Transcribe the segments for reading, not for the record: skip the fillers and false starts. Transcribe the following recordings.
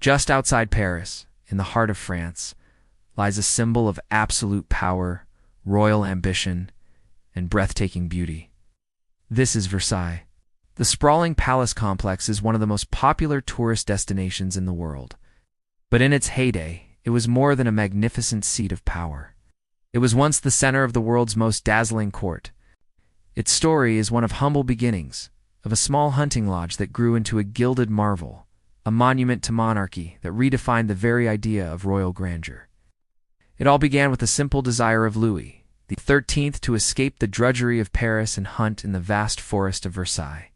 Just outside Paris, in the heart of France, lies a symbol of absolute power, royal ambition, and breathtaking beauty. This is Versailles. The sprawling palace complex is one of the most popular tourist destinations in the world. But in its heyday, it was more than a magnificent seat of power. It was once the center of the world's most dazzling court. Its story is one of humble beginnings, of a small hunting lodge that grew into a gilded marvel, a monument to monarchy that redefined the very idea of royal grandeur. It all began with the simple desire of Louis XIII to escape the drudgery of Paris and hunt in the vast forest of Versailles.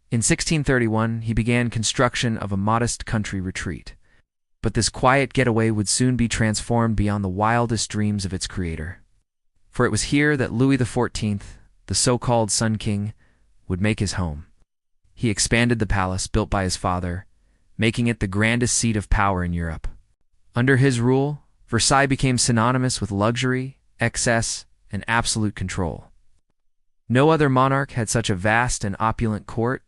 In 1631, he began construction of a modest country retreat. But this quiet getaway would soon be transformed beyond the wildest dreams of its creator. For it was here that Louis XIV, the so-called Sun King, would make his home. He expanded the palace built by his father, making it the grandest seat of power in Europe. Under his rule, Versailles became synonymous with luxury, excess, and absolute control. No other monarch had such a vast and opulent court.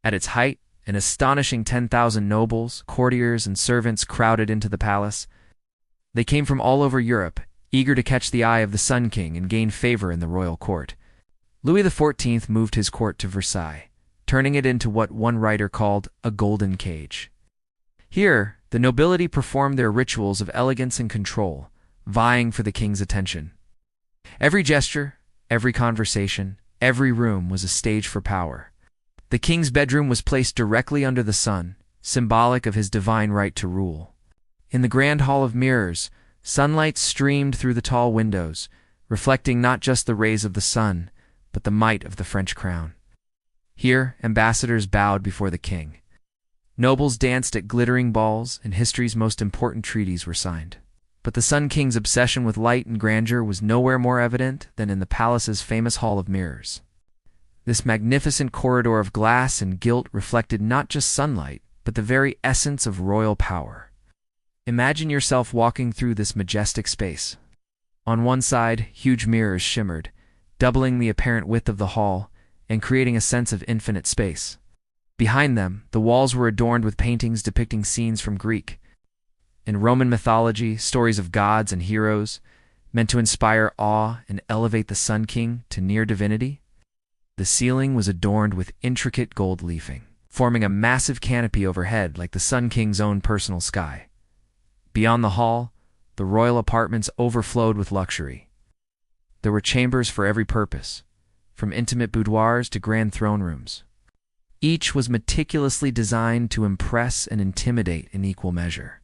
At its height, an astonishing 10,000 nobles, courtiers, and servants crowded into the palace. They came from all over Europe, eager to catch the eye of the Sun King and gain favor in the royal court. Louis XIV moved his court to Versailles, turning it into what one writer called a golden cage. Here, the nobility performed their rituals of elegance and control, vying for the king's attention. Every gesture, every conversation, every room was a stage for power. The king's bedroom was placed directly under the sun, symbolic of his divine right to rule. In the grand hall of mirrors, sunlight streamed through the tall windows, reflecting not just the rays of the sun, but the might of the French crown. Here, ambassadors bowed before the king. Nobles danced at glittering balls, and history's most important treaties were signed. But the Sun King's obsession with light and grandeur was nowhere more evident than in the palace's famous Hall of Mirrors. This magnificent corridor of glass and gilt reflected not just sunlight, but the very essence of royal power. Imagine yourself walking through this majestic space. On one side, huge mirrors shimmered, doubling the apparent width of the hall and creating a sense of infinite space. Behind them, the walls were adorned with paintings depicting scenes from Greek and Roman mythology, stories of gods and heroes, meant to inspire awe and elevate the Sun King to near divinity. The ceiling was adorned with intricate gold leafing, forming a massive canopy overhead like the Sun King's own personal sky. Beyond the hall, the royal apartments overflowed with luxury. There were chambers for every purpose, from intimate boudoirs to grand throne rooms. Each was meticulously designed to impress and intimidate in equal measure.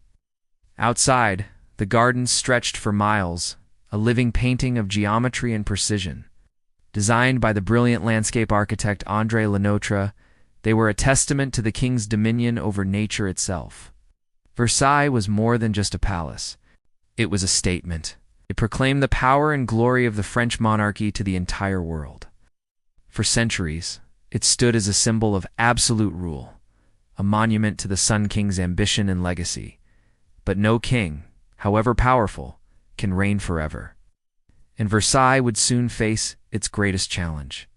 Outside, the gardens stretched for miles, a living painting of geometry and precision. Designed by the brilliant landscape architect André Lenotre, they were a testament to the king's dominion over nature itself. Versailles was more than just a palace. It was a statement. It proclaimed the power and glory of the French monarchy to the entire world. For centuries, it stood as a symbol of absolute rule, a monument to the Sun King's ambition and legacy. But no king, however powerful, can reign forever. And Versailles would soon face its greatest challenge.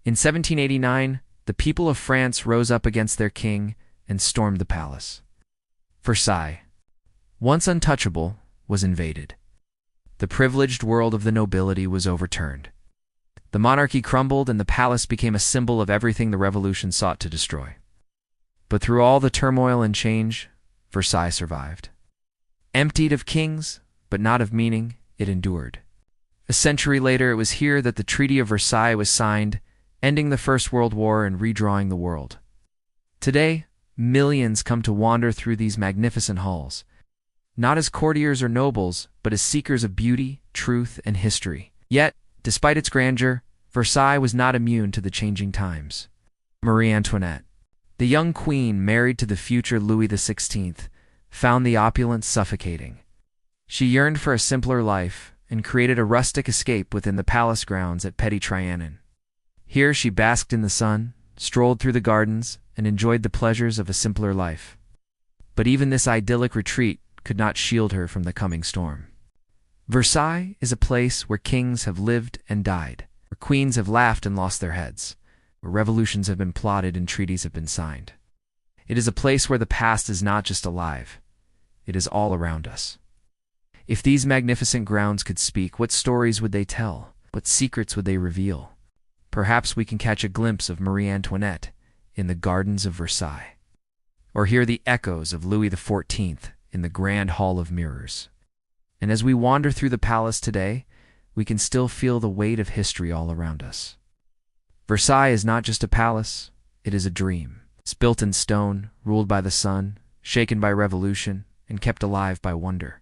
In 1789, the people of France rose up against their king and stormed the palace. Versailles, once untouchable, was invaded. The privileged world of the nobility was overturned. The monarchy crumbled and the palace became a symbol of everything the revolution sought to destroy. But through all the turmoil and change, Versailles survived. Emptied of kings, but not of meaning, it endured. A century later, it was here that the Treaty of Versailles was signed, ending the First World War and redrawing the world. Today, millions come to wander through these magnificent halls, not as courtiers or nobles, but as seekers of beauty, truth, and history. Yet, despite its grandeur, Versailles was not immune to the changing times. Marie Antoinette, the young queen married to the future Louis XVI, found the opulence suffocating. She yearned for a simpler life and created a rustic escape within the palace grounds at Petit Trianon. Here she basked in the sun, strolled through the gardens, and enjoyed the pleasures of a simpler life. But even this idyllic retreat could not shield her from the coming storm. Versailles is a place where kings have lived and died, where queens have laughed and lost their heads, where revolutions have been plotted and treaties have been signed. It is a place where the past is not just alive, it is all around us. If these magnificent grounds could speak, what stories would they tell? What secrets would they reveal? Perhaps we can catch a glimpse of Marie Antoinette in the gardens of Versailles, or hear the echoes of Louis XIV in the Grand Hall of Mirrors. And as we wander through the palace today, we can still feel the weight of history all around us. Versailles is not just a palace, it is a dream. It's built in stone, ruled by the sun, shaken by revolution, and kept alive by wonder.